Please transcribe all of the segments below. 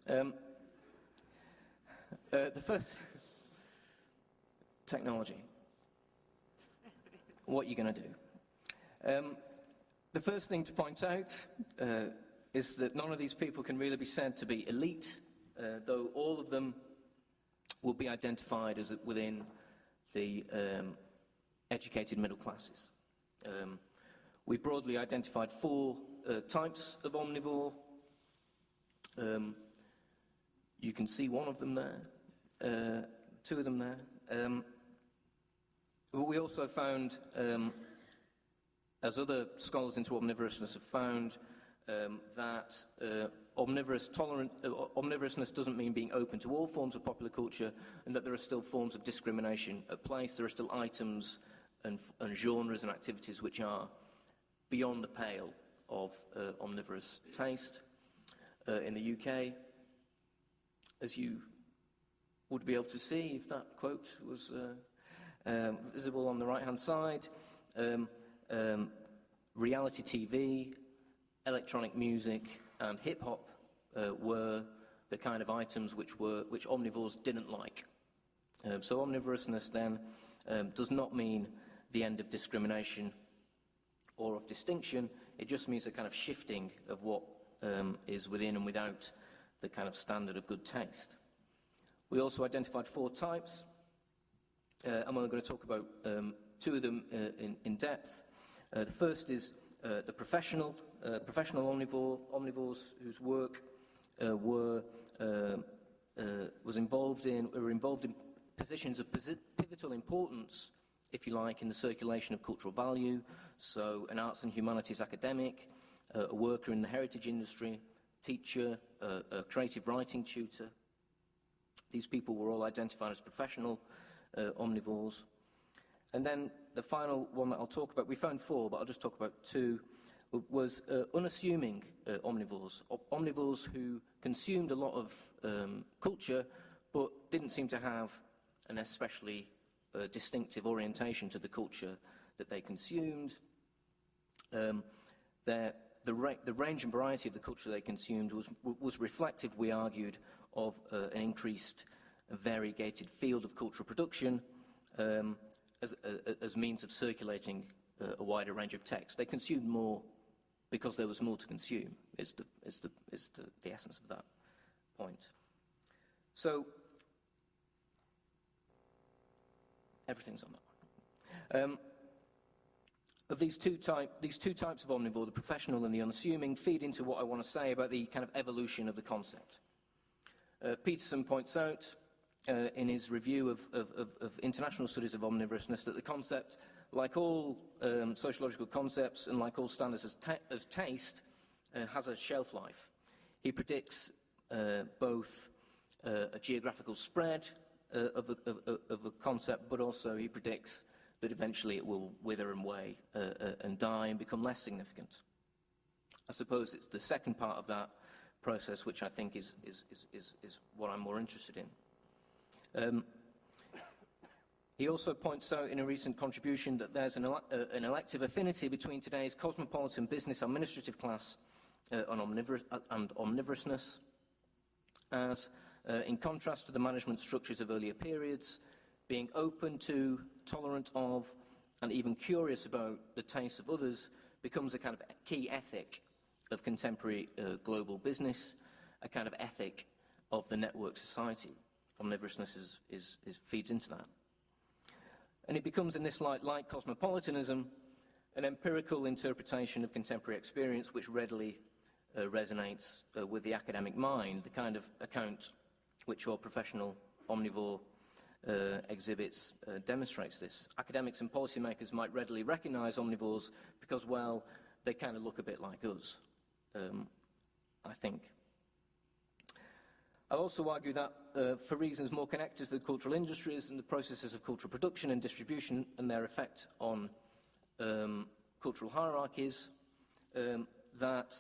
The first... Technology. What are you going to do? The first thing to point out is that none of these people can really be said to be elite, though all of them will be identified as within the educated middle classes. We broadly identified 4 types of omnivore. You can see one of them there, 2 of them there. But we also found, as other scholars into omnivorousness have found, that omnivorousness doesn't mean being open to all forms of popular culture, and that there are still forms of discrimination at place. There are still items and genres and activities which are beyond the pale of omnivorous taste. In the UK, as you would be able to see if that quote was visible on the right-hand side, reality TV, electronic music, and hip-hop were the kind of items which omnivores didn't like. So omnivorousness then does not mean the end of discrimination or of distinction. It just means a kind of shifting of what is within and without the kind of standard of good taste. We also identified 4 types. I'm only going to talk about 2 of them in depth. The first is the professional omnivores whose work were involved in positions of pivotal importance, if you like, in the circulation of cultural value. So an arts and humanities academic, a worker in the heritage industry, teacher, a creative writing tutor. These people were all identified as professional omnivores. And then the final one that I'll talk about, we found 4, but I'll just talk about 2, was unassuming omnivores. Omnivores who consumed a lot of culture, but didn't seem to have an especially distinctive orientation to the culture that they consumed. The range and variety of the culture they consumed was reflective, we argued, of an increased variegated field of cultural production as means of circulating a wider range of text. They consumed more because there was more to consume, is the essence of that point. So, everything's on that one. Of these two types of omnivore, the professional and the unassuming, feed into what I want to say about the kind of evolution of the concept. Peterson points out in his review of international studies of omnivorousness that the concept, like all sociological concepts and like all standards of taste, has a shelf life. He predicts both a geographical spread of a concept, but also he predicts that eventually it will wither away and die and become less significant. I suppose it's the second part of that process which I think is what I'm more interested in. He also points out in a recent contribution that there's an elective affinity between today's cosmopolitan business administrative class and omnivorousness, as in contrast to the management structures of earlier periods, being open to, tolerant of, and even curious about the tastes of others becomes a kind of key ethic of contemporary global business, a kind of ethic of the network society. Omnivorousness feeds into that. And it becomes, in this light, like cosmopolitanism, an empirical interpretation of contemporary experience which readily resonates with the academic mind, the kind of account which your professional omnivore exhibits demonstrates this. Academics and policymakers might readily recognize omnivores because, well, they kind of look a bit like us, I think. I'll also argue that for reasons more connected to the cultural industries and the processes of cultural production and distribution and their effect on cultural hierarchies, that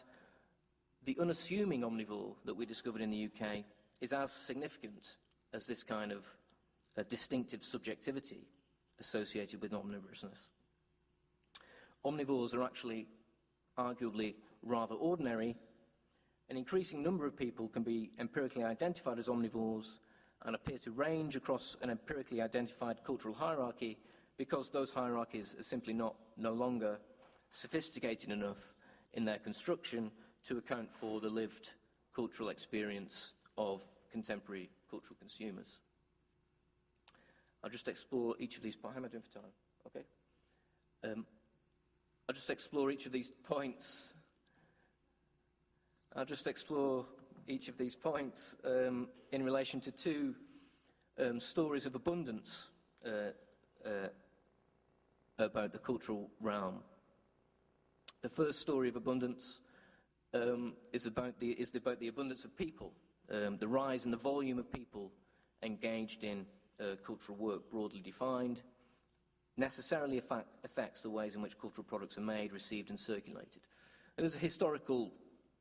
the unassuming omnivore that we discovered in the UK is as significant as this kind of distinctive subjectivity associated with omnivorousness. Omnivores are actually arguably rather ordinary an increasing number of people can be empirically identified as omnivores and appear to range across an empirically identified cultural hierarchy because those hierarchies are simply no longer sophisticated enough in their construction to account for the lived cultural experience of contemporary cultural consumers. I'll just explore each of these points. How am I doing for time? Okay. I'll just explore each of these points. In relation to two stories of abundance about the cultural realm. The first story of abundance is about the abundance of people, the rise and the volume of people engaged in cultural work, broadly defined, necessarily affects the ways in which cultural products are made, received and circulated. And there's a historical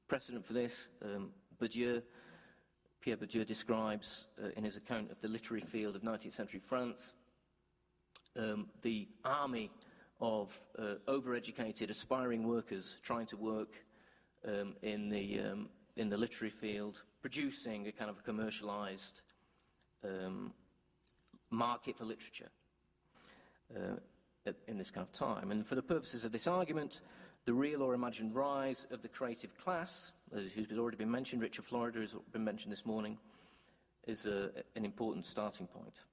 precedent for this. Pierre Bourdieu describes in his account of the literary field of 19th century France the army of overeducated, aspiring workers trying to work in the literary field, producing a kind of commercialized market for literature in this kind of time. And for the purposes of this argument, the real or imagined rise of the creative class, who's already been mentioned, Richard Florida has been mentioned this morning, is an important starting point.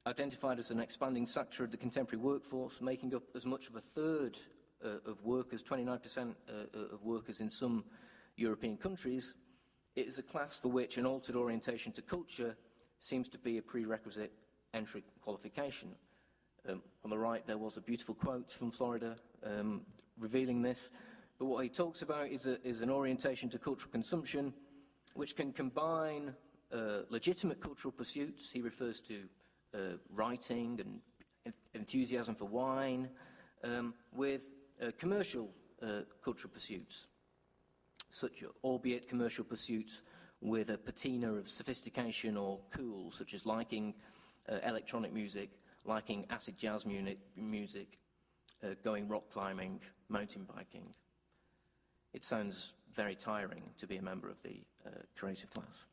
Identified as an expanding sector of the contemporary workforce, making up as much of a third of workers, 29% of workers in some European countries, it is a class for which an altered orientation to culture seems to be a prerequisite entry qualification. On the right there was a beautiful quote from Florida revealing this, but what he talks about is an orientation to cultural consumption which can combine legitimate cultural pursuits. He refers to writing and enthusiasm for wine with commercial cultural pursuits, such albeit commercial pursuits with a patina of sophistication or cool, such as liking electronic music, liking acid jazz music, going rock climbing, mountain biking. It sounds very tiring to be a member of the creative class.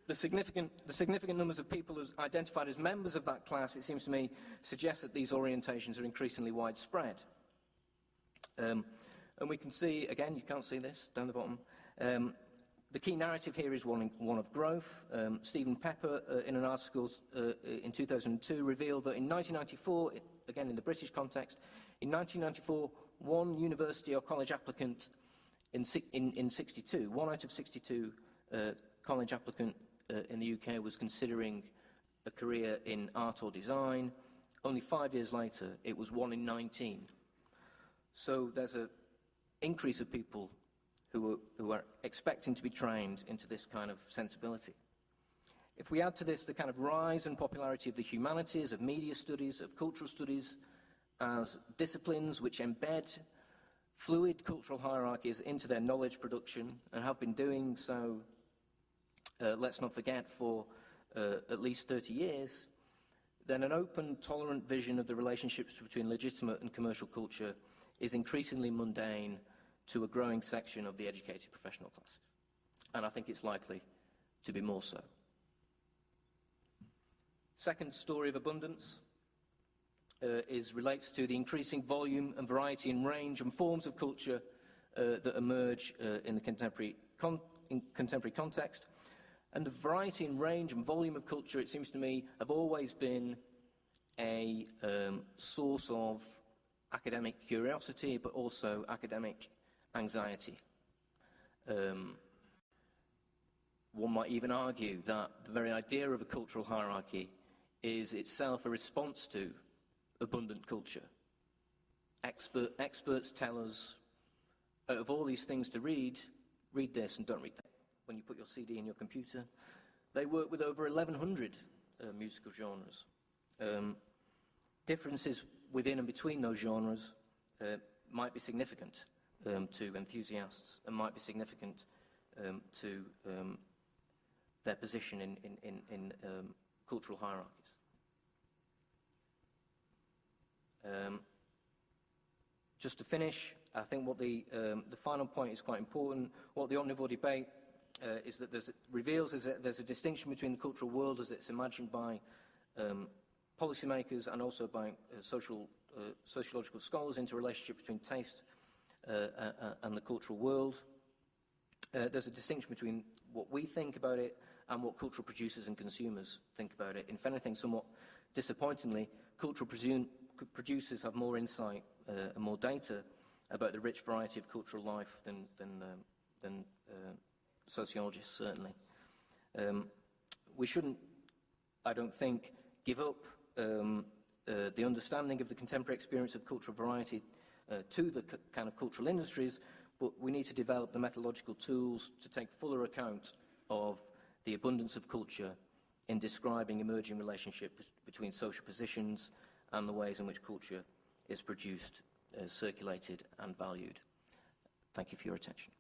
The significant numbers of people as identified as members of that class, it seems to me, suggest that these orientations are increasingly widespread. And we can see, again, you can't see this, down the bottom, the key narrative here is one of growth. Stephen Pepper, in an article in 2002, revealed that in 1994, again in the British context, in 1994, one university or college applicant in 62, one out of 62 college applicant in the UK was considering a career in art or design. Only 5 years later, it was 1 in 19. So there's an increase of people who are expecting to be trained into this kind of sensibility. If we add to this the kind of rise and popularity of the humanities, of media studies, of cultural studies as disciplines which embed fluid cultural hierarchies into their knowledge production and have been doing so, let's not forget, for at least 30 years, then an open, tolerant vision of the relationships between legitimate and commercial culture is increasingly mundane to a growing section of the educated professional classes. And I think it's likely to be more so. Second story of abundance relates to the increasing volume and variety and range and forms of culture that emerge in the contemporary context. And the variety and range and volume of culture, it seems to me, have always been a source of academic curiosity, but also academic anxiety. One might even argue that the very idea of a cultural hierarchy is itself a response to abundant culture. Experts tell us, out of all these things to read this and don't read that. When you put your CD in your computer, they work with over 1,100 musical genres. Differences within and between those genres might be significant to enthusiasts and might be significant to their position in cultural hierarchies. just to finish, I think what the final point is quite important. What the omnivore debate reveals is that there's a distinction between the cultural world as it's imagined by policymakers and also by sociological scholars into relationship between taste and the cultural world. There's a distinction between what we think about it and what cultural producers and consumers think about it. If anything, somewhat disappointingly, cultural producers have more insight and more data about the rich variety of cultural life than sociologists, certainly. We shouldn't, I don't think, give up the understanding of the contemporary experience of cultural variety to the kind of cultural industries, but we need to develop the methodological tools to take fuller account of the abundance of culture in describing emerging relationships between social positions and the ways in which culture is produced, circulated and valued. Thank you for your attention.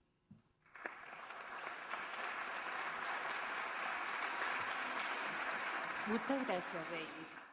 Muchas gracias, David.